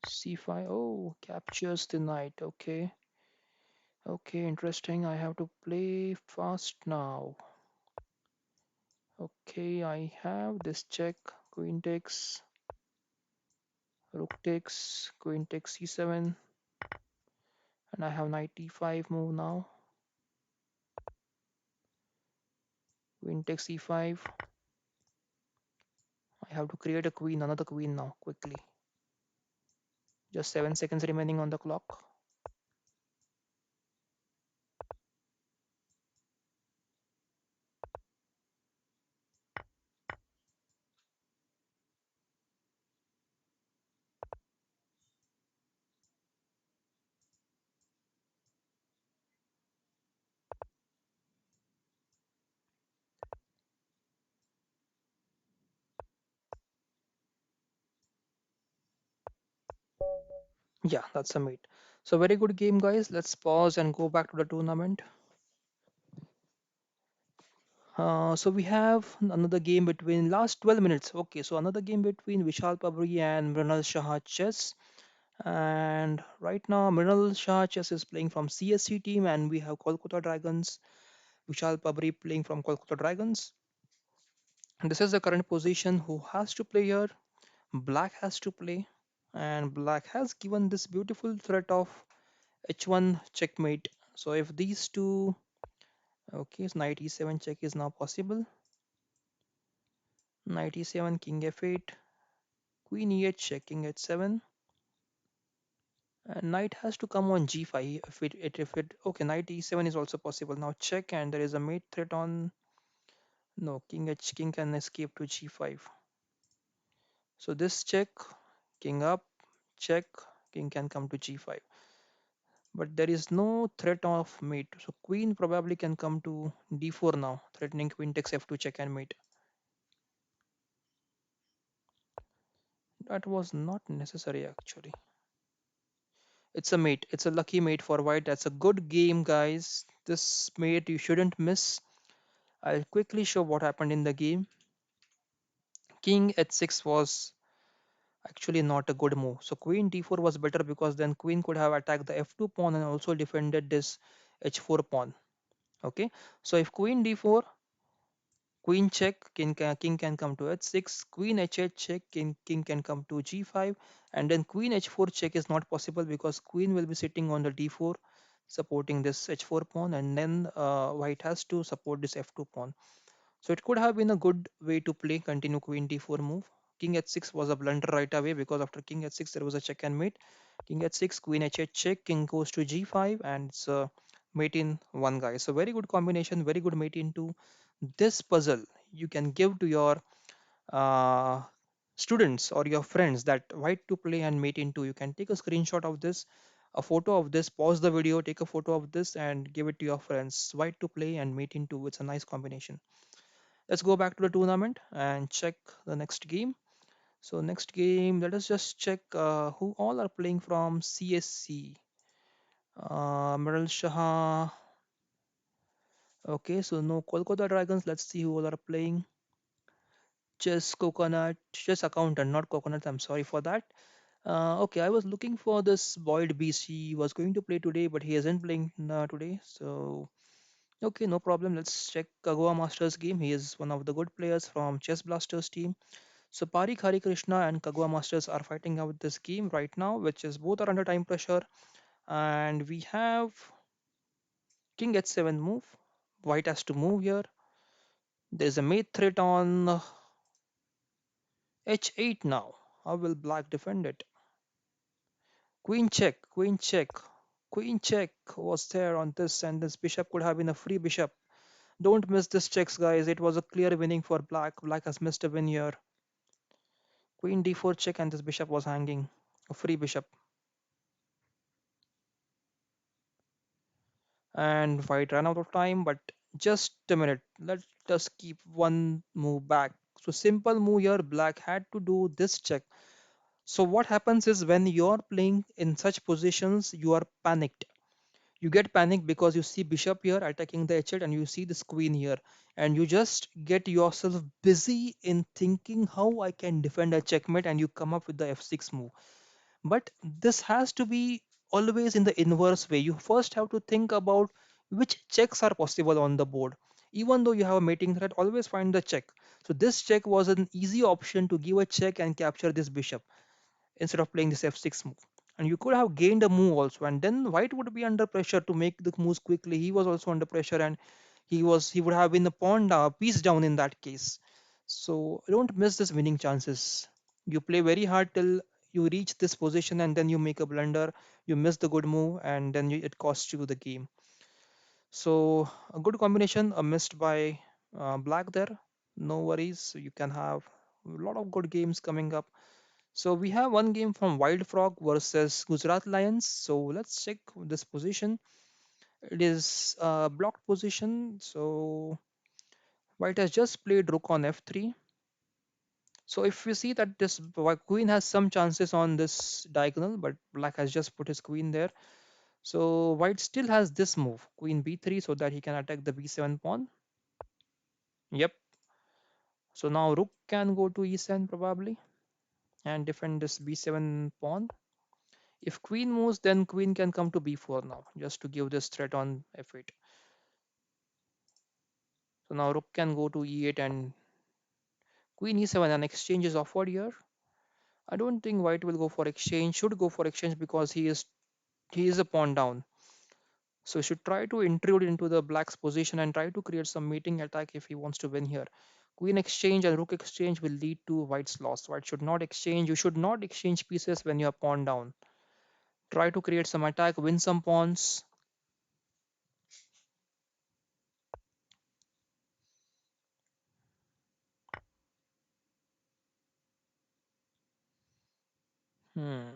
c5. Oh, captures the knight. Okay. Okay, interesting. I have to play fast now. Okay, I have this check. Queen takes, rook takes, queen takes c7, and I have knight e5 move now. Queen takes e5. I have to create a queen, another queen now, quickly. Just 7 seconds remaining on the clock. Yeah, that's a mate. So very good game, guys. Let's pause and go back to the tournament. So we have another game between last 12 minutes. Okay, so another game between Vishal Pabri and Mrinal Shah Chess. And right now, Mrinal Shah Chess is playing from CSC team, and we have Kolkata Dragons. Vishal Pabri playing from Kolkata Dragons. And this is the current position. Who has to play here? Black has to play, and Black has given this beautiful threat of h1 checkmate. So if these two, okay, so knight e7 check is now possible. Knight e7, king f8, queen e8 check, king h7, and knight has to come on g5. If it okay, knight e7 is also possible. Now check, and there is a mate threat on. No, king can escape to g5. So this check, king up, check, king can come to g5. But there is no threat of mate. So queen probably can come to d4 now, threatening queen takes f2 check and mate. That was not necessary actually. It's a mate. It's a lucky mate for white. That's a good game, guys. This mate you shouldn't miss. I'll quickly show what happened in the game. King h6 was actually not a good move. So queen d4 was better because then queen could have attacked the f2 pawn and also defended this h4 pawn. Okay. So if queen d4, queen check, king can come to h6, queen h8 check, king can come to g5, and then queen h4 check is not possible because queen will be sitting on the d4 supporting this h4 pawn, and then white has to support this f2 pawn. So it could have been a good way to play continue queen d4 move. King h6 was a blunder right away because after king h6 there was a check and mate. King h6, queen h8 check, king goes to g5, and it's a mate in one guy. So very good combination, very good mate into this puzzle. You can give to your uh, students or your friends that white to play and mate into. You can take a screenshot of this, a photo of this, pause the video, take a photo of this, and give it to your friends. White to play and mate into. It's a nice combination. Let's go back to the tournament and check the next game. So next game, let us just check who all are playing from CSC. Meral Shah. Okay, so no Kolkata Dragons. Let's see who all are playing. Chess Coconut, Chess Accountant, not Coconut. I'm sorry for that. Okay, I was looking for this Boyd Beast. He was going to play today, but he isn't playing today. So okay, no problem. Let's check Kagwa Masters game. He is one of the good players from Chess Blasters team. So Parik Hari Krishna and Kagwa Masters are fighting out this game right now, which is both are under time pressure. And we have King H7 move. White has to move here. There's a mate threat on H8 now. How will Black defend it? Queen check, Queen check, Queen check was there on this, and this bishop could have been a free bishop. Don't miss this checks, guys. It was a clear winning for Black. Black has missed a win here. Queen d4 check, and this bishop was hanging. A free bishop. And White ran out of time, but just a minute. Let us keep one move back. So simple move here. Black had to do this check. So what happens is when you're playing in such positions, you are panicked. You get panicked because you see bishop here attacking the h8 and you see this queen here, and you just get yourself busy in thinking how I can defend a checkmate, and you come up with the f6 move. But this has to be always in the inverse way. You first have to think about which checks are possible on the board. Even though you have a mating threat, always find the check. So this check was an easy option to give a check and capture this bishop instead of playing this f6 move. And you could have gained a move also, and then White would be under pressure to make the moves quickly. He was also under pressure, and he would have been a pawn piece down in that case. So don't miss this winning chances. You play very hard till you reach this position, and then you make a blunder. You miss the good move, and then it costs you the game. So a good combination, a missed by Black there. No worries. You can have a lot of good games coming up. So we have one game from Wild Frog versus Gujarat Lions. So let's check this position. It is a blocked position. So White has just played rook on f3. So if we see that this queen has some chances on this diagonal, but Black has just put his queen there. So White still has this move, queen b3, so that he can attack the b7 pawn. Yep. So now rook can go to e7 probably and defend this b7 pawn. If queen moves, then queen can come to b4 now, just to give this threat on f8. So now rook can go to e8 and queen e7, and exchange is offered here. I don't think white will go for exchange, should go for exchange because he is a pawn down. So he should try to intrude into the black's position and try to create some mating attack if he wants to win here. Queen exchange and rook exchange will lead to white's loss. White should not exchange. You should not exchange pieces when you are pawn down. Try to create some attack, win some pawns. Hmm.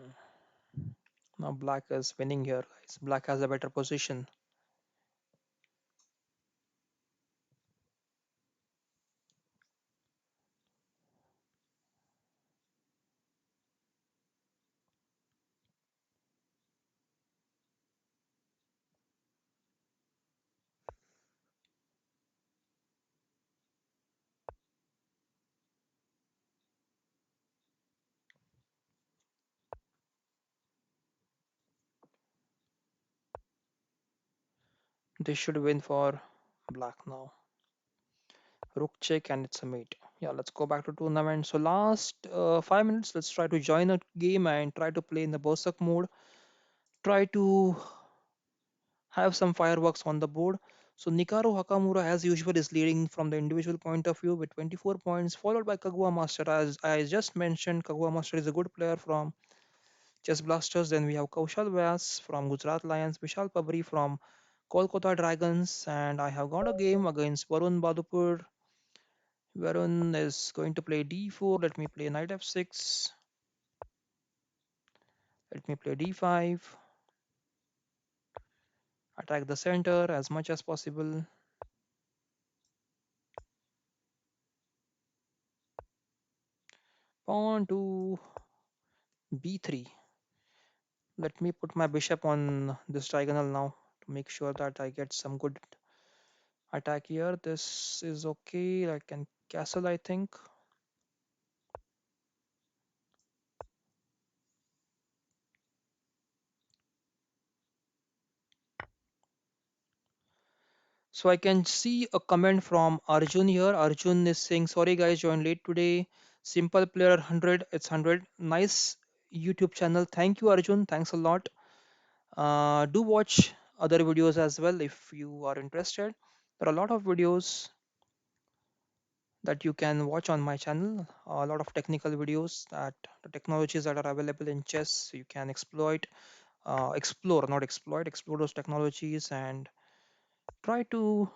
Now black is winning here, guys. Black has a better position. This should win for black now. Rook check and it's a mate. Yeah, let's go back to tournament. So last 5 minutes, let's try to join a game and try to play in the Berserk mode. Try to have some fireworks on the board. So Nikaro Hakamura, as usual, is leading from the individual point of view with 24 points, followed by Kagwa Master. As I just mentioned, Kagwa Master is a good player from Chess Blasters. Then we have Kaushal Vyas from Gujarat Lions, Vishal Pabri from Kolkata Dragons, and I have got a game against Varun Badupur. Varun is going to play d4. Let me play knight f6. Let me play d5. Attack the center as much as possible. pawn to b3. Let me put my bishop on this diagonal now to make sure that I get some good attack here. This is okay. I can castle, I think. So I can see a comment from Arjun here. Arjun is saying, sorry guys, joined late today. Simple player 100, it's 100. Nice YouTube channel. Thank you, Arjun. Thanks a lot. Do watch other videos as well if you are interested. There are a lot of videos that you can watch on my channel. A lot of technical videos that the technologies that are available in chess you can exploit, explore, not exploit, explore those technologies and try to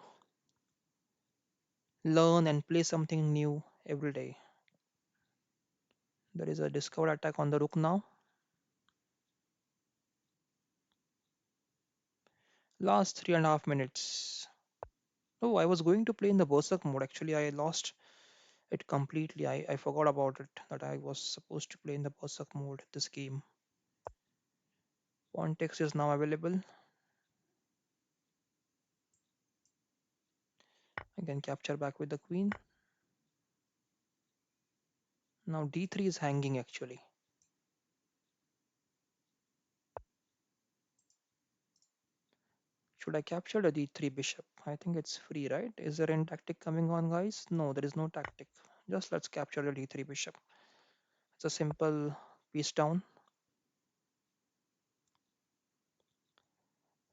learn and play something new every day. There is a discovered attack on the rook now. Last 3.5 minutes. Oh, I was going to play in the Berserk mode. Actually, I lost it completely. I forgot about it that I was supposed to play in the Berserk mode this game. Pawn text is now available. I can capture back with the queen. Now d3 is hanging actually. Should I capture the d3 bishop? I think it's free, right? Is there any tactic coming on, guys? No, there is no tactic. Just let's capture the d3 bishop. It's a simple piece down.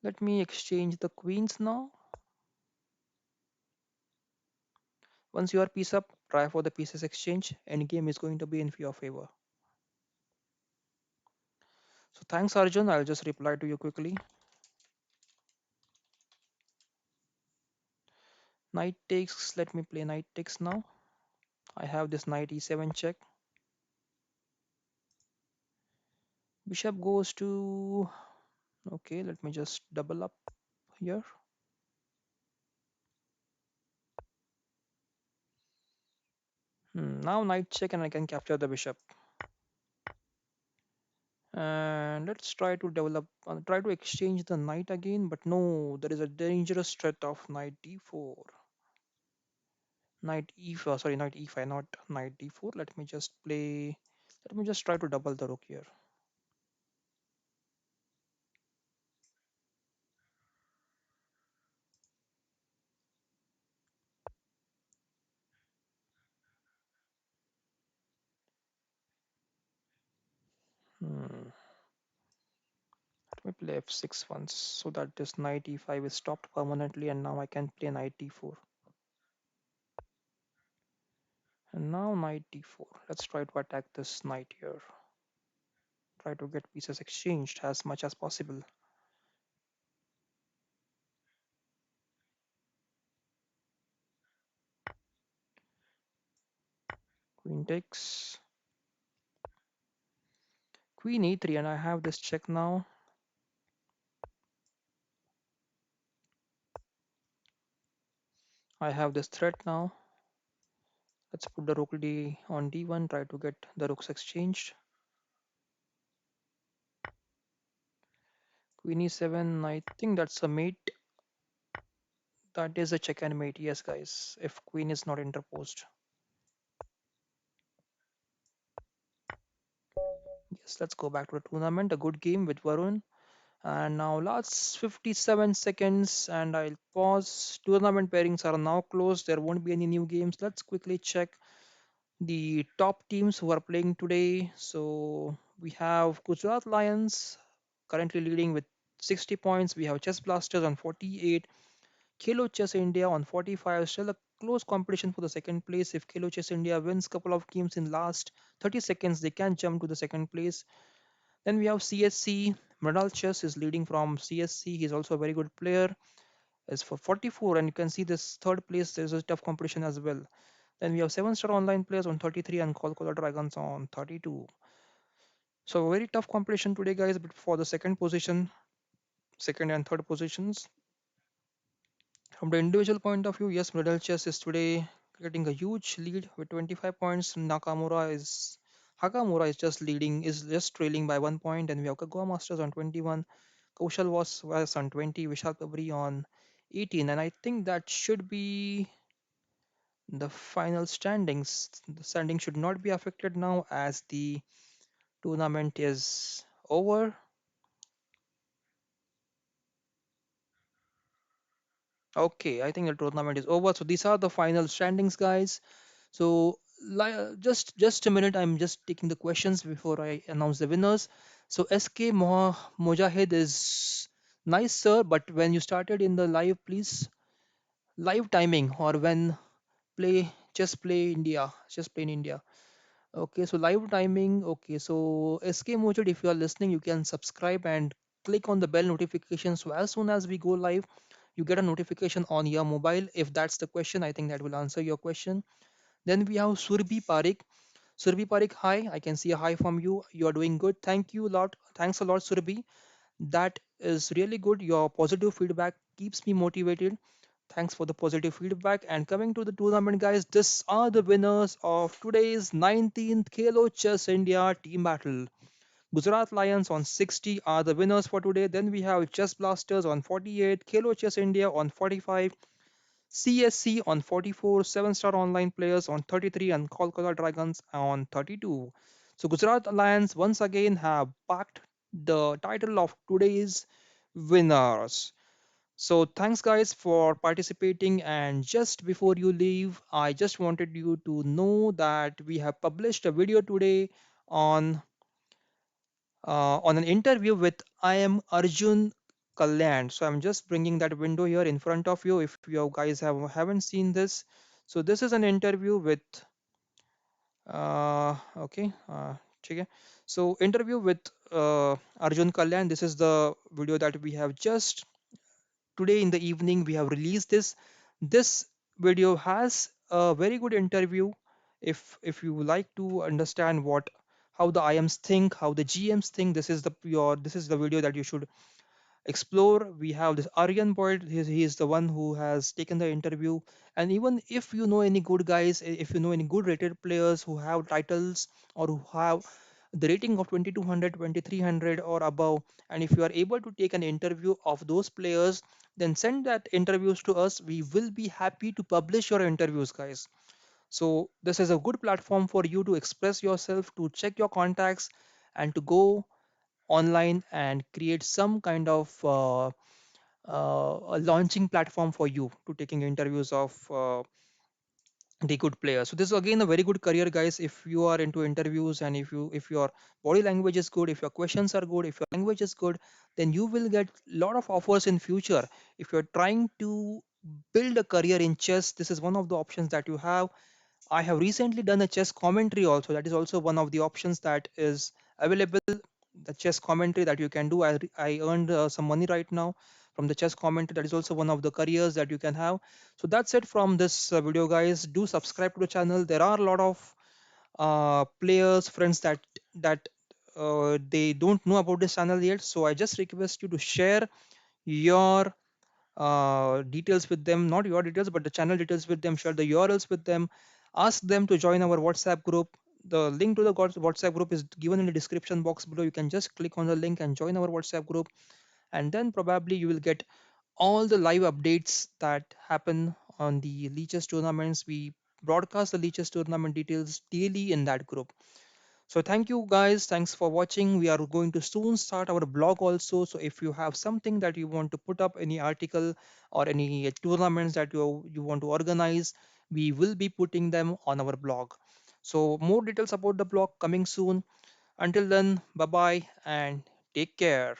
Let me exchange the queens now. Once you are piece up, try for the pieces exchange. Endgame is going to be in your favor. So thanks, Arjun. I'll just reply to you quickly. Knight takes. Let me play knight takes now. I have this knight e7 check. Bishop goes to. Okay, let me just double up here. Now knight check and I can capture the bishop. And let's try to develop, try to exchange the knight again. But no, there is a dangerous threat of knight d4. Knight e4, sorry, knight e5, not knight d4. Let me just play. Let me just try to double the rook here. Hmm. Let me play f6 once so that this knight e5 is stopped permanently and now I can play knight d4. And now knight d4. Let's try to attack this knight here. Try to get pieces exchanged as much as possible. Queen takes. Queen e3 and I have this check now. I have this threat now. Let's put the rook d on d1, try to get the rooks exchanged. Queen e7, I think that's a mate. That is a check and mate, yes guys, if queen is not interposed. Yes, let's go back to the tournament. A good game with Varun. And now last 57 seconds and I'll pause. Tournament pairings are now closed. There won't be any new games. Let's quickly check the top teams who are playing today. So we have Gujarat Lions currently leading with 60 points. We have Chess Blasters on 48. Khelo Chess India on 45. Still a close competition for the second place. If Khelo Chess India wins couple of games in last 30 seconds, they can jump to the second place. Then we have CSC. Mridal Chess is leading from CSC. He's also a very good player. As for 44, and you can see this third place, there's a tough competition as well. Then we have 7 star online players on 33 and Kolkata Dragons on 32. So very tough competition today, guys. But for the second position, second and third positions, from the individual point of view, yes, Middle Chess is today getting a huge lead with 25 points. Nakamura is Hakamura is just leading, is just trailing by 1 point, and we have Kagwa Masters on 21. Kaushal was on 20, Vishal Kabri on 18, and I think that should be the final standings. The standing should not be affected now as the tournament is over. Okay, I think the tournament is over. So these are the final standings, guys. So just a minute, I'm just taking the questions before I announce the winners. So Mojahid is nice, sir, but when you started in the live, please live timing or when just play in India. Okay, so live timing. Okay, so SK Mojahid, if you are listening, you can subscribe and click on the bell notification. So as soon as we go live, you get a notification on your mobile. If that's the question, I think that will answer your question. Then we have Surbi Parik. Surbi Parik, hi. I can see a hi from you. You are doing good. Thank you a lot. Thanks a lot, Surbi. That is really good. Your positive feedback keeps me motivated. Thanks for the positive feedback. And coming to the tournament, guys, these are the winners of today's 19th Khelo Chess India team battle. Gujarat Lions on 60 are the winners for today. Then we have Chess Blasters on 48, Khelo Chess India on 45, CSC on 44, 7 Star Online Players on 33, and Kolkata Dragons on 32. So Gujarat Alliance once again have packed the title of today's winners. So thanks guys for participating, and just before you leave, I just wanted you to know that we have published a video today on on an interview with I am Arjun Kalyan. So I'm just bringing that window here in front of you if you guys haven't seen this. So this is an interview with okay ठीक है. So interview with Arjun Kalyan. This is the video that we have just today in the evening we have released this video has a very good interview. If you would like to understand what how the IMs think, how the GMs think, this is the video that you should explore. We have this Aryan Boyd. He is the one who has taken the interview. And even if you know any good guys, if you know any good rated players who have titles or who have the rating of 2200, 2300 or above, and if you are able to take an interview of those players, then send that interviews to us. We will be happy to publish your interviews, guys. So this is a good platform for you to express yourself, to check your contacts, and to go online and create some kind of a launching platform for you to taking interviews of the good players. So this is again a very good career, guys. If you are into interviews and if your body language is good, if your questions are good, if your language is good, then you will get lot of offers in future. If you're trying to build a career in chess, this is one of the options that you have. I have recently done a chess commentary also. That is also one of the options that is available. The chess commentary that you can do. I earned some money right now from the chess commentary. That is also one of the careers that you can have. So that's it from this video, guys. Do subscribe to the channel. There are a lot of players, friends that they don't know about this channel yet. So I just request you to share your details with them, not your details, but the channel details with them, share the URLs with them, ask them to join our WhatsApp group. The link to the WhatsApp group is given in the description box below. You can just click on the link and join our WhatsApp group, and then probably you will get all the live updates that happen on the LiChess tournaments. We broadcast the LiChess tournament details daily in that group. So thank you guys. Thanks for watching. We are going to soon start our blog also. So if you have something that you want to put up, any article or any tournaments that you want to organize, we will be putting them on our blog. So more details about the blog coming soon. Until then, bye bye and take care.